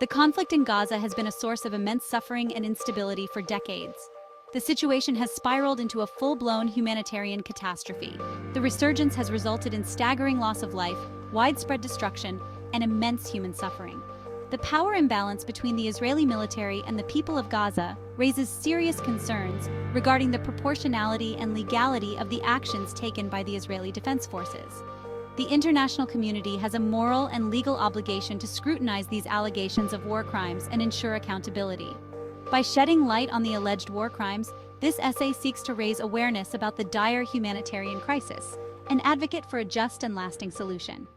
The conflict in Gaza has been a source of immense suffering and instability for decades. The situation has spiraled into a full-blown humanitarian catastrophe. The resurgence has resulted in staggering loss of life, widespread destruction, and immense human suffering. The power imbalance between the Israeli military and the people of Gaza raises serious concerns regarding the proportionality and legality of the actions taken by the Israeli Defense Forces. The international community has a moral and legal obligation to scrutinize these allegations of war crimes and ensure accountability. By shedding light on the alleged war crimes, this essay seeks to raise awareness about the dire humanitarian crisis and advocate for a just and lasting solution.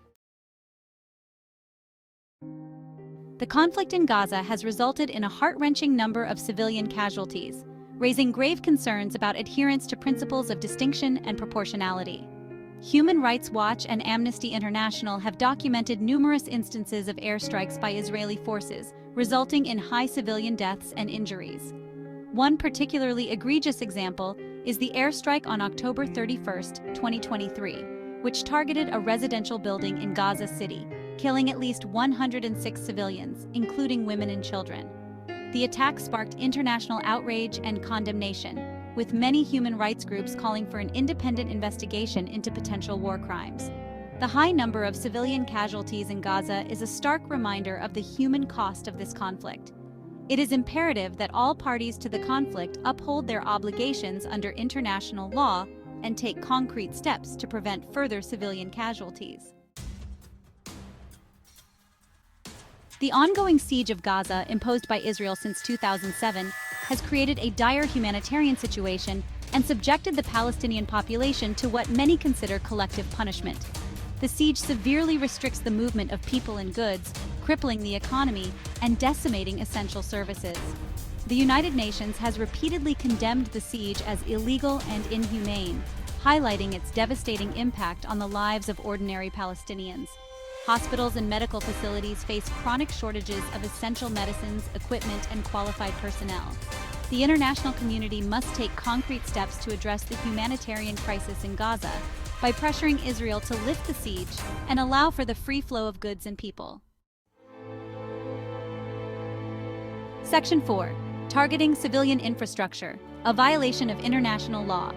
The conflict in Gaza has resulted in a heart-wrenching number of civilian casualties, raising grave concerns about adherence to principles of distinction and proportionality. Human Rights Watch and Amnesty International have documented numerous instances of airstrikes by Israeli forces, resulting in high civilian deaths and injuries. One particularly egregious example is the airstrike on October 31, 2023, which targeted a residential building in Gaza City, killing at least 106 civilians, including women and children. The attack sparked international outrage and condemnation, with many human rights groups calling for an independent investigation into potential war crimes. The high number of civilian casualties in Gaza is a stark reminder of the human cost of this conflict. It is imperative that all parties to the conflict uphold their obligations under international law and take concrete steps to prevent further civilian casualties. The ongoing siege of Gaza, imposed by Israel since 2007, has created a dire humanitarian situation and subjected the Palestinian population to what many consider collective punishment. The siege severely restricts the movement of people and goods, crippling the economy and decimating essential services. The United Nations has repeatedly condemned the siege as illegal and inhumane, highlighting its devastating impact on the lives of ordinary Palestinians. Hospitals and medical facilities face chronic shortages of essential medicines, equipment, and qualified personnel. The international community must take concrete steps to address the humanitarian crisis in Gaza by pressuring Israel to lift the siege and allow for the free flow of goods and people. Section 4. Targeting civilian infrastructure, a violation of international law.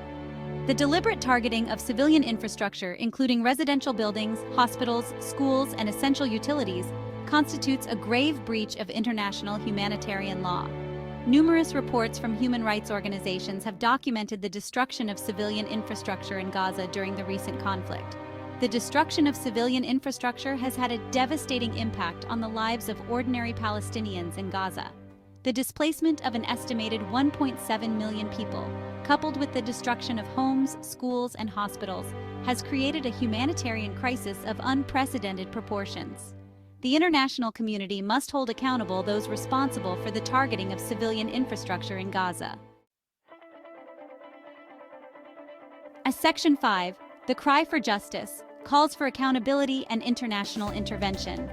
The deliberate targeting of civilian infrastructure, including residential buildings, hospitals, schools, and essential utilities, constitutes a grave breach of international humanitarian law. Numerous reports from human rights organizations have documented the destruction of civilian infrastructure in Gaza during the recent conflict. The destruction of civilian infrastructure has had a devastating impact on the lives of ordinary Palestinians in Gaza. The displacement of an estimated 1.7 million people, coupled with the destruction of homes, schools, and hospitals, has created a humanitarian crisis of unprecedented proportions. The international community must hold accountable those responsible for the targeting of civilian infrastructure in Gaza. As Section 5, the cry for justice calls for accountability and international intervention.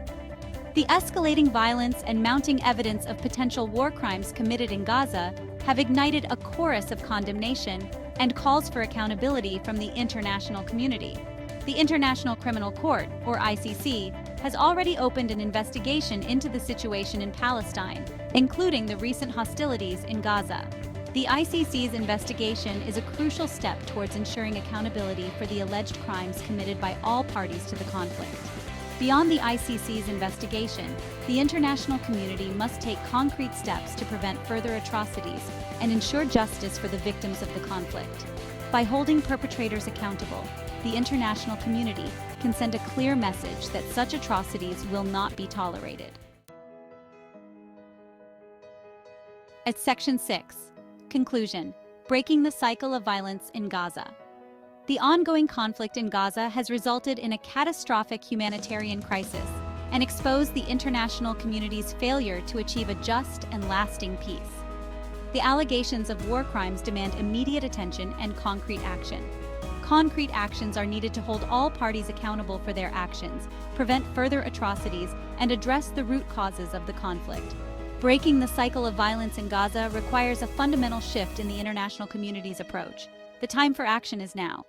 The escalating violence and mounting evidence of potential war crimes committed in Gaza have ignited a chorus of condemnation and calls for accountability from the international community. The International Criminal Court, or ICC, has already opened an investigation into the situation in Palestine, including the recent hostilities in Gaza. The ICC's investigation is a crucial step towards ensuring accountability for the alleged crimes committed by all parties to the conflict. Beyond the ICC's investigation, the international community must take concrete steps to prevent further atrocities and ensure justice for the victims of the conflict. By holding perpetrators accountable, the international community can send a clear message that such atrocities will not be tolerated. At Section 6, Conclusion: Breaking the cycle of violence in Gaza. The ongoing conflict in Gaza has resulted in a catastrophic humanitarian crisis and exposed the international community's failure to achieve a just and lasting peace. The allegations of war crimes demand immediate attention and concrete action. Concrete actions are needed to hold all parties accountable for their actions, prevent further atrocities, and address the root causes of the conflict. Breaking the cycle of violence in Gaza requires a fundamental shift in the international community's approach. The time for action is now.